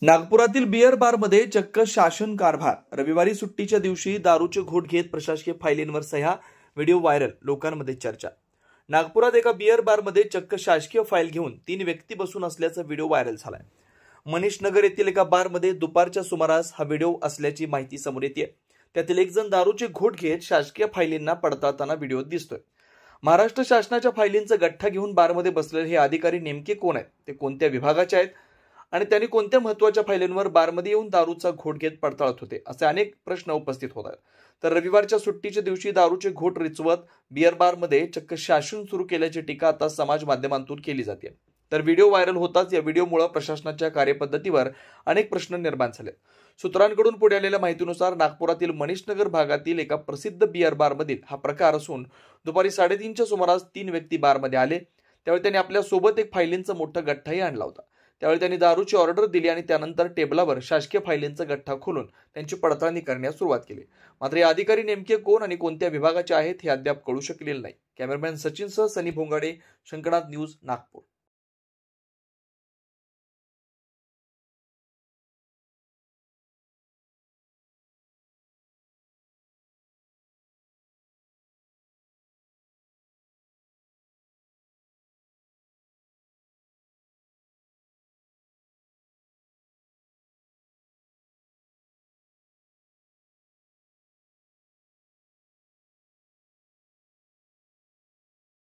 नागपुरातील बिअर बारमध्ये चक्क शासन कारभार। रविवारी सुट्टीच्या दिवशी दारूचे घोट घेत प्रशासकीय फायलींवर सह्या, व्हिडिओ व्हायरल, लोकांमध्ये चर्चा। नागपुरात एका बिअर बारमध्ये चक्क शासकीय फाईल घेऊन 3 व्यक्ती बसून असल्याचा व्हिडिओ व्हायरल झालाय। मनीष नगर येथील एका बारमध्ये दुपारच्या सुमारास हा व्हिडिओ असल्याची माहिती समोर येते। त्यातील एक जण दारूचे घोट घेत शासकीय फायलींना पडताळताना व्हिडिओत दिसतोय। महाराष्ट्र शासनाच्या फायलींचा गठ्ठा घेऊन बारमध्ये बसलेले हे अधिकारी नेमके कोण आहेत, ते कोणत्या विभागाचे आहेत आणि त्यांनी कोणत्या महत्त्वाच्या फायलींवर बारमध्ये येऊन दारूचा घोट घेत पडताळत होते, असे अनेक प्रश्न उपस्थित होत आहेत। तर रविवारच्या सुट्टीच्या दिवशी दारूचे घोट रिचवत बिअर बारमध्ये चक्क शासन सुरू केल्याची टीका आता समाज माध्यमांतून केली जाते। तर व्हिडिओ व्हायरल होताच या व्हिडिओमुळे प्रशासनाच्या कार्यपद्धतीवर अनेक प्रश्न निर्माण झाले। सूत्रांकडून पुढे आलेल्या माहितीनुसार नागपुरातील मनीष नगर भागातील एका प्रसिद्ध बिअर बारमधील हा प्रकार असून दुपारी 3:30च्या सुमारास 3 व्यक्ती बारमध्ये आले। त्यावेळी त्यांनी आपल्या सोबत एक फायलींचा मोठा गठ्ठाही आणला होता। त्यावेळी त्यांनी दारूची ऑर्डर दिली आणि त्यानंतर टेबलावर शासकीय फायलींचा गठ्ठा खोलून त्यांची पडताळणी करण्यास सुरुवात केली। मात्र हे अधिकारी नेमके कोण आणि कोणत्या विभागाचे आहेत हे अद्याप कळू शकलेले नाही। कॅमेरामॅन सचिनसह सनी भोंगाडे, शंकरनाथ न्यूज, नागपूर।